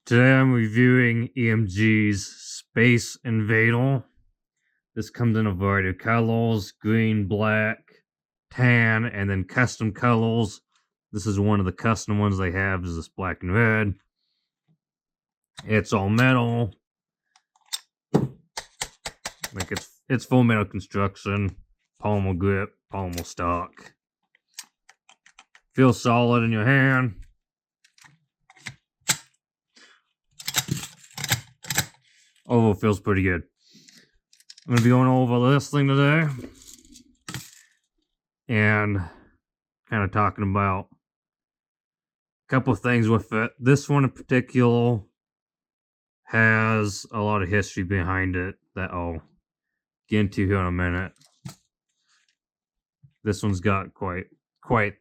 Today I'm reviewing EMG's Space Invader. This comes in a variety of colors: green, black, tan, and then custom colors. This is one of the custom ones they have, is this black and red. It's all metal. Like it's full metal construction, polymer grip, polymer stock. Feels solid in your hand. Overall feels pretty good. I'm going to be going over this thing today and kind of talking about a couple of things with it. This one in particular has a lot of history behind it that I'll get into here in a minute. This one's got quite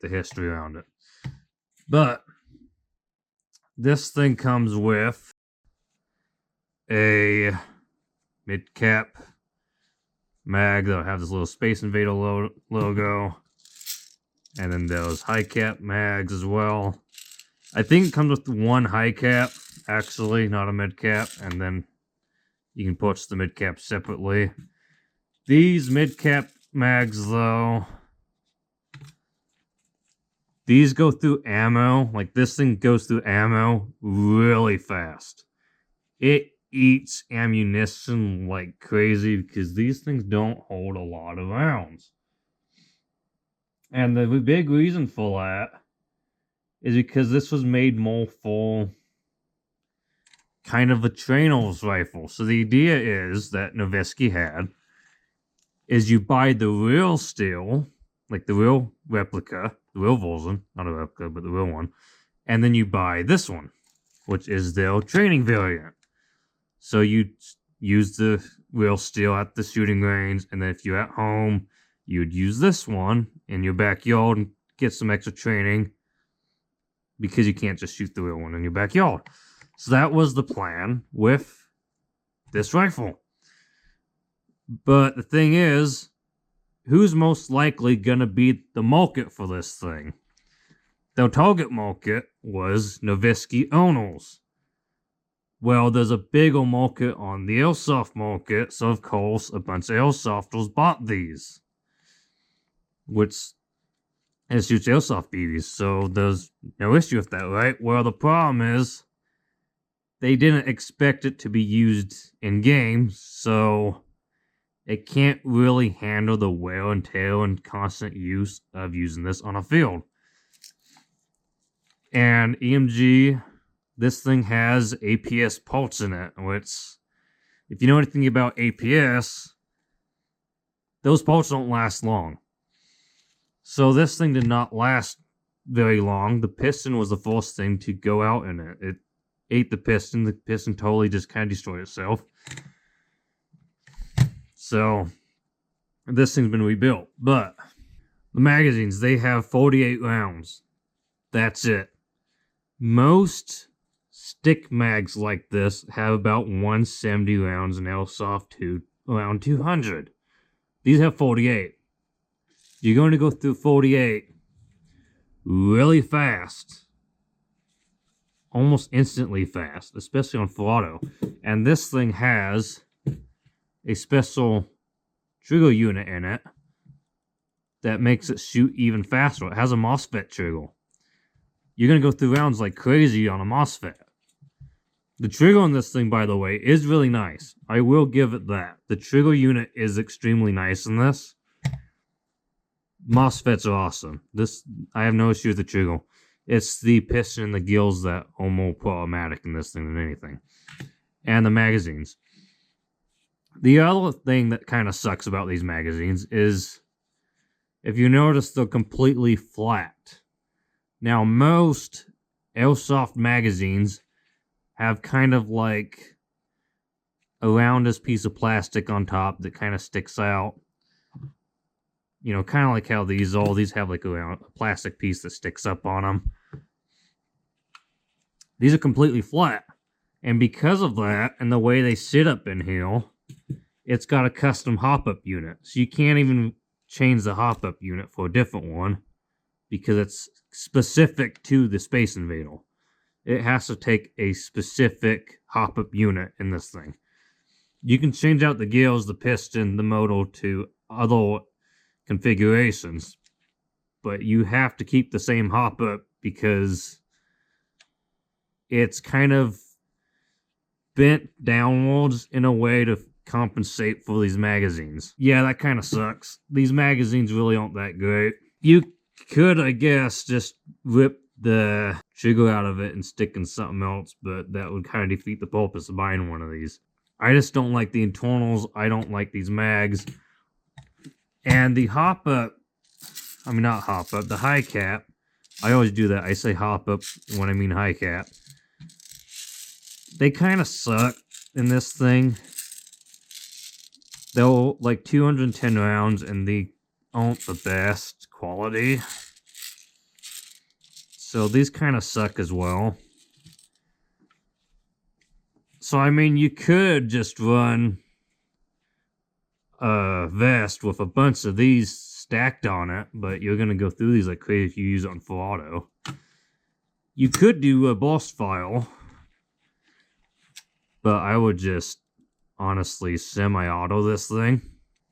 the history around it. But this thing comes with a mid-cap mag that'll have this little Space Invader logo, and then those high-cap mags as well. I think it comes with one high-cap, actually, not a mid-cap, and then you can purchase the mid-cap separately. These mid-cap mags, though, these go through ammo. Like, this thing goes through ammo really fast. It eats ammunition like crazy because these things don't hold a lot of rounds. And the big reason for that is because this was made more for kind of a trainer's rifle. So the idea is that Noveske had is you buy the real steel, like the real replica, the real version, not a replica, but the real one, and then you buy this one, which is their training variant. So you use the real steel at the shooting range, and then if you're at home, you'd use this one in your backyard and get some extra training because you can't just shoot the real one in your backyard. So that was the plan with this rifle. But the thing is, who's most likely going to be the market for this thing? The target market was Noveske owners. Well, there's a bigger market on the airsoft market, so of course a bunch of airsofters bought these, which shoots airsoft BBs, so there's no issue with that, right? Well, the problem is they didn't expect it to be used in games, so it can't really handle the wear and tear and constant use of using this on a field. And EMG, this thing has APS parts in it, which, if you know anything about APS, those parts don't last long. So this thing did not last very long. The piston was the first thing to go out in it. It ate the piston. The piston totally just kind of destroyed itself. So this thing's been rebuilt. But the magazines, they have 48 rounds. That's it. Most stick mags like this have about 170 rounds, and airsoft to around 200. These have 48. You're going to go through 48 really fast. Almost instantly fast, especially on full auto. And this thing has a special trigger unit in it that makes it shoot even faster. It has a MOSFET trigger. You're going to go through rounds like crazy on a MOSFET. The trigger on this thing, by the way, is really nice. I will give it that. The trigger unit is extremely nice in this. MOSFETs are awesome. I have no issue with the trigger. It's the piston and the gills that are more problematic in this thing than anything. And the magazines. The other thing that kind of sucks about these magazines is, if you notice, they're completely flat. Now, most airsoft magazines have kind of like a roundish piece of plastic on top that kind of sticks out. You know, kind of like how these have like a plastic piece that sticks up on them. These are completely flat. And because of that, and the way they sit up in here, it's got a custom hop-up unit. So you can't even change the hop-up unit for a different one because it's specific to the Space Invader. it has to take a specific hop-up unit in this thing. You can change out the gears, the piston, the motor to other configurations, but you have to keep the same hop-up because it's kind of bent downwards in a way to compensate for these magazines. Yeah, that kind of sucks. These magazines really aren't that great. You could, I guess, just rip the trigger out of it and stick in something else, but that would kind of defeat the purpose of buying one of these. I just don't like the internals. I don't like these mags. And the hop-up, I mean not hop-up, the high cap, I always do that. I say hop-up when I mean high cap. They kind of suck in this thing. They're like 210 rounds and they aren't the best quality. So these kind of suck as well. So I mean, you could just run a vest with a bunch of these stacked on it, but you're going to go through these like crazy if you use it on full auto. You could do a burst file, but I would just honestly semi-auto this thing.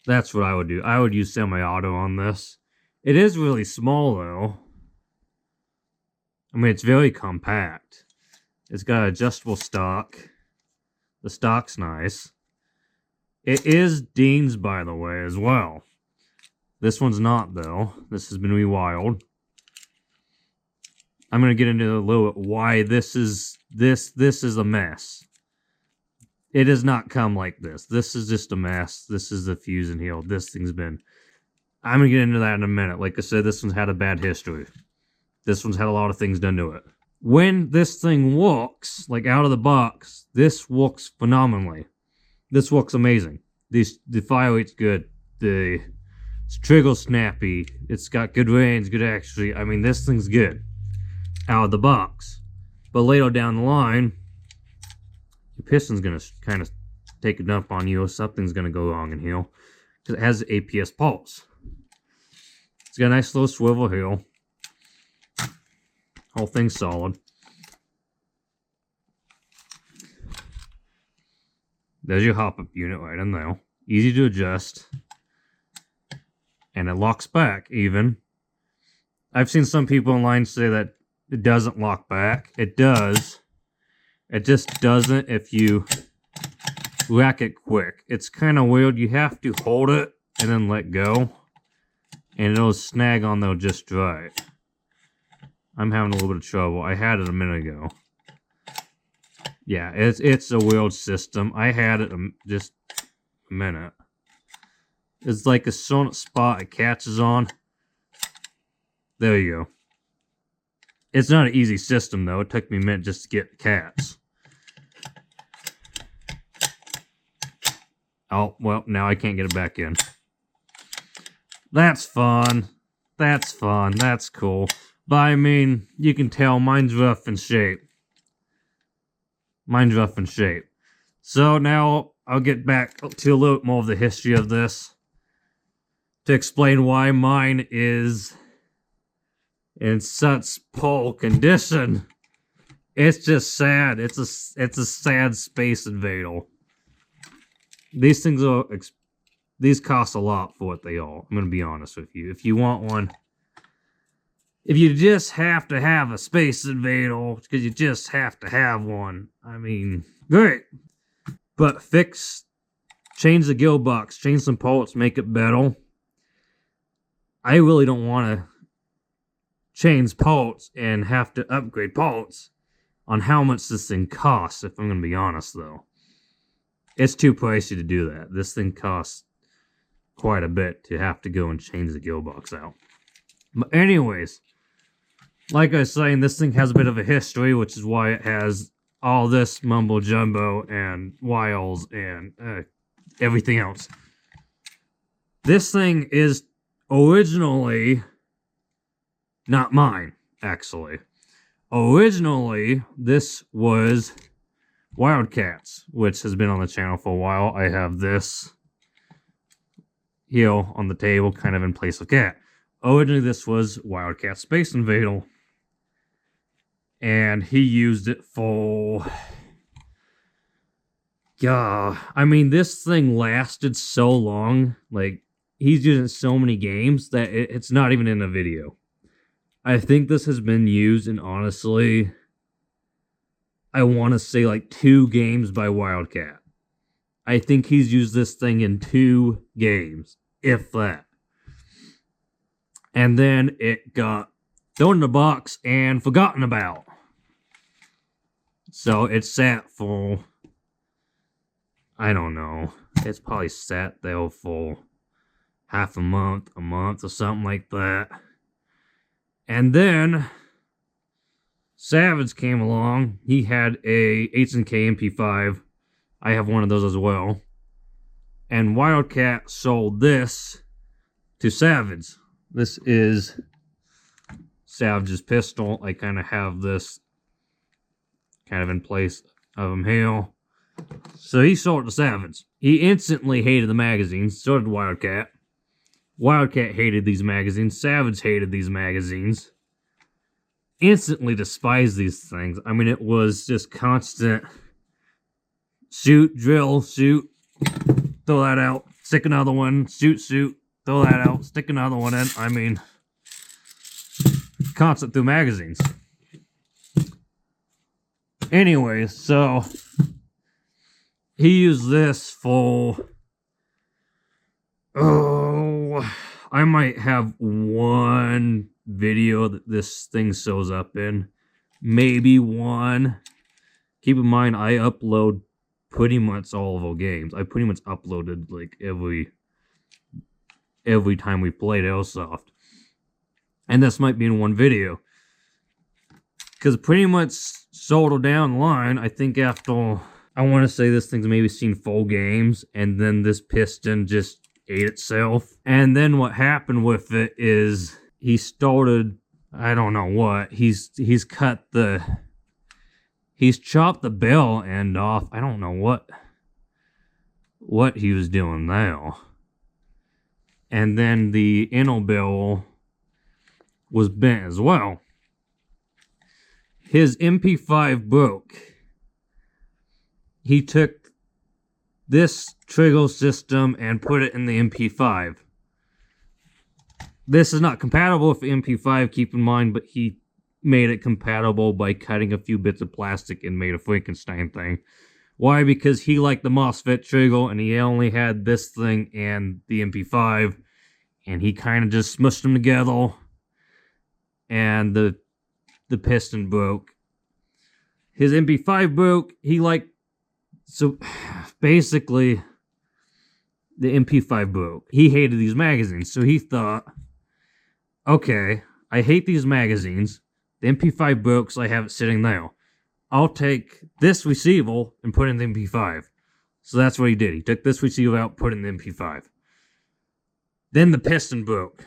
That's what I would do. I would use semi-auto on this. It is really small though. I mean, it's very compact. It's got adjustable stock. The stock's nice. It is Dean's, by the way, as well. This one's not, though. This has been rewired. I'm going to get into a little bit why this is a mess. It does not come like this. This is just a mess. This is the fuse and heel. This thing's been... I'm going to get into that in a minute. Like I said, this one's had a bad history. This one's had a lot of things done to it. When this thing works, like out of the box, this works phenomenally. This works amazing. The fire rate's good. The trigger's snappy. It's got good range, good accuracy. I mean, this thing's good out of the box. But later down the line, your piston's going to kind of take a dump on you, or something's going to go wrong in here. Because it has APS pulse. It's got a nice little swivel here. Whole thing's solid. There's your hop-up unit right in there. Easy to adjust. And it locks back, even. I've seen some people online say that it doesn't lock back. It does. It just doesn't if you rack it quick. It's kind of weird. You have to hold it and then let go. And it'll snag on there just right. I'm having a little bit of trouble. I had it a minute ago. Yeah, it's a weird system. I had it just a minute. It's like a certain spot it catches on. There you go. It's not an easy system, though. It took me a minute just to get the cats. Oh, well, now I can't get it back in. That's fun. That's fun. That's cool. But I mean, you can tell mine's rough in shape. Mine's rough in shape. So now I'll get back to a little bit more of the history of this to explain why mine is in such poor condition. It's just sad. It's a sad Space Invader. These things these cost a lot for what they are. I'm gonna be honest with you. If you want one, if you just have to have a Space Invader because you just have to have one, I mean, great. But change the gearbox, change some parts, make it better. I really don't want to change parts and have to upgrade parts on how much this thing costs, if I'm going to be honest, though. It's too pricey to do that. This thing costs quite a bit to have to go and change the gearbox out. But anyways, like I was saying, this thing has a bit of a history, which is why it has all this mumbo jumbo and wires and everything else. This thing is originally not mine, actually. Originally, this was Wildcats, which has been on the channel for a while. I have this here on the table, kind of in place of cat. Originally, this was Wildcat Space Invader. and he used it for... Yeah, I mean, this thing lasted so long. Like, he's using so many games that it's not even in a video. I think this has been used in, honestly, I want to say like 2 games by Wildcat. I think he's used this thing in 2 games, if that. And then it got thrown in a box and forgotten about. So it sat for, I don't know, it's probably sat there for half a month or something like that. And then Savage came along. He had a H&K MP5. I have one of those as well. And Wildcat sold this to Savage. This is Savage's pistol. I kind of have this kind of in place of him here. So he sold it to Savage. He instantly hated the magazines. So did Wildcat. Wildcat hated these magazines. Savage hated these magazines. Instantly despised these things. I mean, it was just constant shoot, drill, shoot, throw that out, stick another one, shoot, throw that out, stick another one in. I mean, constant through magazines. Anyway, so he used this for, I might have one video that this thing shows up in. Maybe one. Keep in mind, I upload pretty much all of our games. I pretty much uploaded like every time we played airsoft. And this might be in one video. Because pretty much sorted down the line, I think after, I want to say this thing's maybe seen 4 games, and then this piston just ate itself. And then what happened with it is he started, I don't know what, he's chopped the bell end off. I don't know what he was doing now. And then the inner barrel was bent as well. His MP5 broke. He took this trigger system and put it in the MP5. This is not compatible with the MP5, keep in mind, but he made it compatible by cutting a few bits of plastic and made a Frankenstein thing. Why? Because he liked the MOSFET trigger and he only had this thing and the MP5, and he kind of just smushed them together, and the piston broke. His MP5 broke. So basically the MP5 broke. He hated these magazines, so he thought, okay, I hate these magazines. The MP5 broke, so I have it sitting there. I'll take this receiver and put it in the MP5. So that's what he did. He took this receiver out, put it in the MP5. Then the piston broke.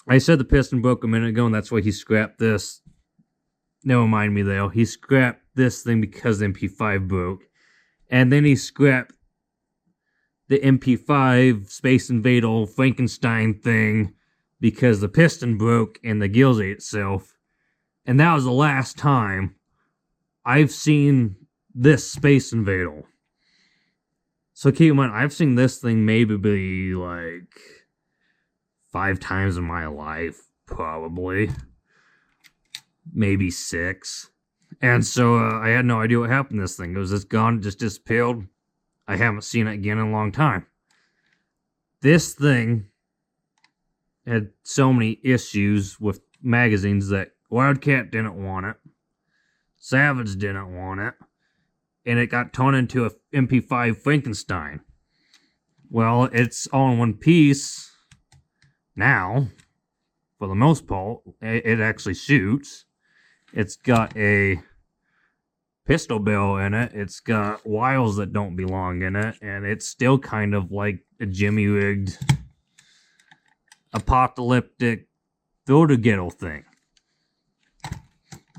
I said the piston broke a minute ago, and that's why he scrapped this. Never mind me there. He scrapped this thing because the MP5 broke. And then he scrapped the MP5 Space Invader Frankenstein thing because the piston broke and the gills ate itself. And that was the last time I've seen this Space Invader. So keep in mind, I've seen this thing maybe like 5 times in my life, probably. Maybe 6. And so I had no idea what happened to this thing. It was just gone, just disappeared. I haven't seen it again in a long time. This thing had so many issues with magazines that Wildcat didn't want it. Savage didn't want it. And it got turned into a MP5 Frankenstein. Well, it's all in one piece now. For the most part, it actually shoots. It's got a pistol barrel in it. It's got wires that don't belong in it. And it's still kind of like a jimmy-rigged, apocalyptic, throw-to-ghetto thing.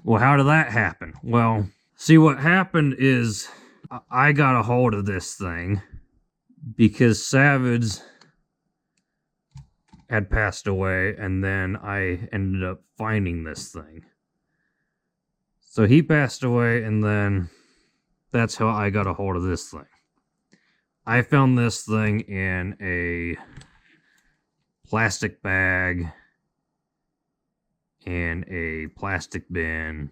Well, how did that happen? Well, see, what happened is I got a hold of this thing because Savage had passed away, and then I ended up finding this thing. So he passed away, and then that's how I got a hold of this thing. I found this thing in a plastic bag in a plastic bin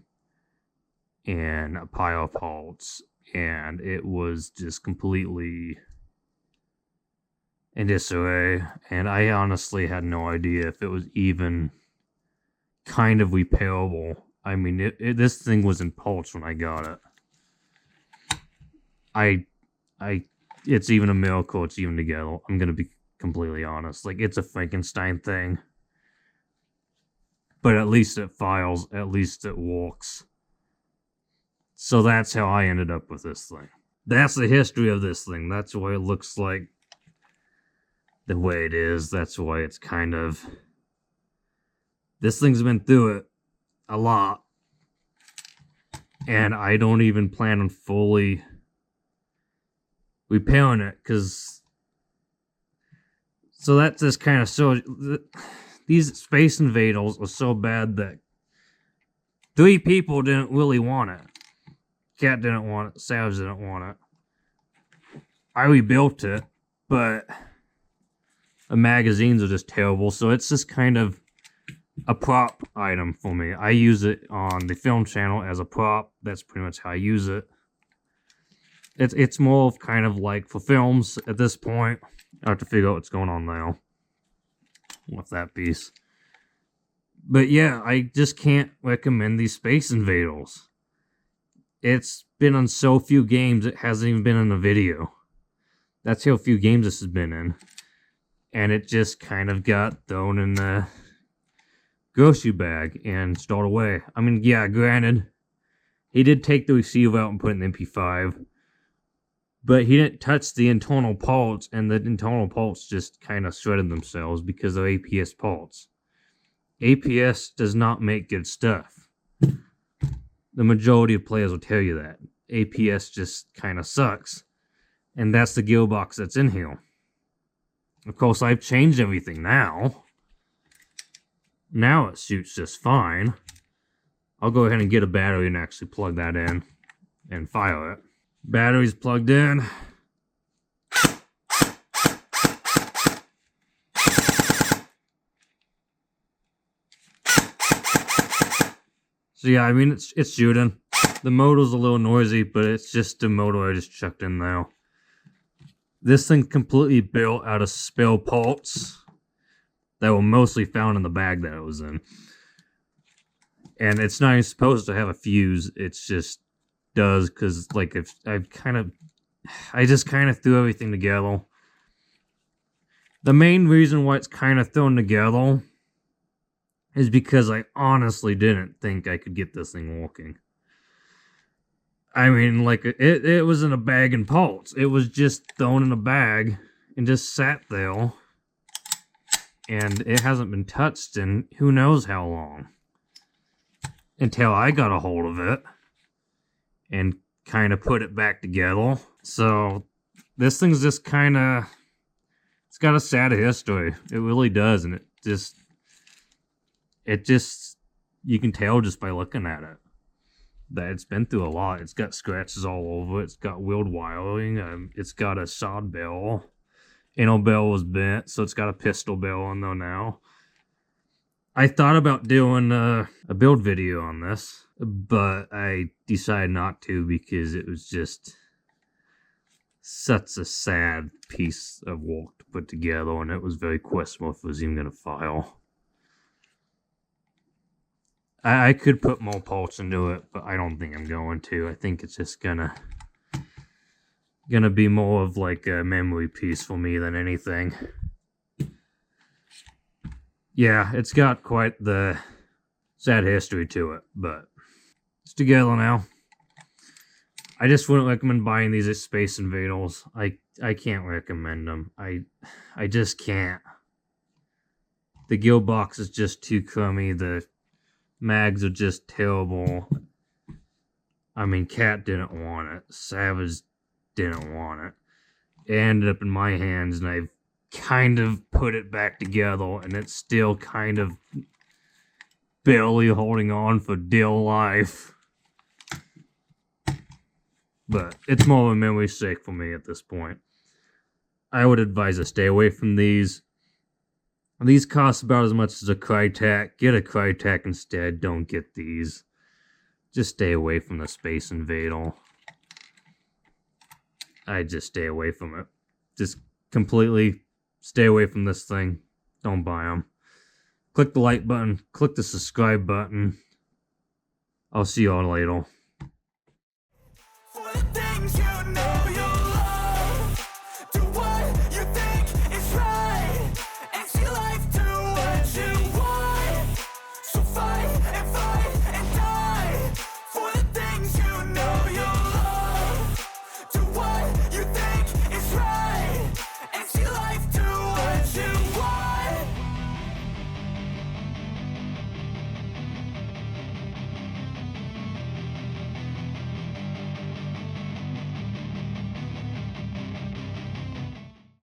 in a pile of parts, and it was just completely in disarray, and I honestly had no idea if it was even kind of repairable. I mean, this thing was in parts when I got it. It's even a miracle it's even together. I'm gonna be completely honest. Like, it's a Frankenstein thing. But at least it files, at least it works. So that's how I ended up with this thing. That's the history of this thing. That's why it looks like the way it is. That's why it's kind of... This thing's been through it a lot. And I don't even plan on fully repairing it, because... So that just kind of shows... These Space Invaders are so bad that 3 people didn't really want it. Cat didn't want it. Savage didn't want it. I rebuilt it, but the magazines are just terrible, so it's just kind of a prop item for me. I use it on the film channel as a prop. That's pretty much how I use it. It's more of kind of like for films at this point. I have to figure out what's going on now with that piece. But yeah, I just can't recommend these Space Invaders. It's been on so few games, it hasn't even been in a video. That's how few games this has been in. And it just kind of got thrown in the grocery bag and stored away. I mean, yeah, granted, he did take the receiver out and put it in the MP5. But he didn't touch the internal parts, and the internal parts just kind of shredded themselves because of APS parts. APS does not make good stuff. The majority of players will tell you that. APS just kind of sucks. And that's the gearbox that's in here. Of course, I've changed everything now. Now it shoots just fine. I'll go ahead and get a battery and actually plug that in and fire it. Battery's plugged in. So yeah, I mean, it's shooting. The motor's a little noisy, but it's just the motor I just chucked in now. This thing completely built out of spare parts that were mostly found in the bag that it was in. And it's not even supposed to have a fuse. It's just does, because like if I just kind of threw everything together. The main reason why it's kind of thrown together is because I honestly didn't think I could get this thing working. I mean, like, it was in a bag and parts. It was just thrown in a bag and just sat there. And it hasn't been touched in who knows how long. Until I got a hold of it and kind of put it back together. So this thing's just kind of... It's got a sad history. It really does. And it just... You can tell just by looking at it that it's been through a lot. It's got scratches all over it. It's got wheeled wiring. It's got a sawed barrel. Anal barrel was bent, so it's got a pistol barrel on there now. I thought about doing a build video on this, but I decided not to because it was just such a sad piece of work to put together, and it was very questionable if it was even going to file. I could put more parts into it, but I don't think I'm going to. I think it's just gonna be more of like a memory piece for me than anything. Yeah, it's got quite the sad history to it, but it's together now. I just wouldn't recommend buying these at Space Invaders. I can't recommend them. I just can't. The gearbox is just too crummy. The mags are just terrible. I mean, Cat didn't want it. Savage didn't want it. It ended up in my hands, and I've kind of put it back together, and it's still kind of barely holding on for dear life. but it's more of a memory sake for me at this point. I would advise to stay away from these. These cost about as much as a Crytek. Get a Crytek instead. Don't get these. Just stay away from the Space Invader. I just stay away from it. Just completely stay away from this thing. Don't buy them. Click the like button. Click the subscribe button. I'll see y'all later.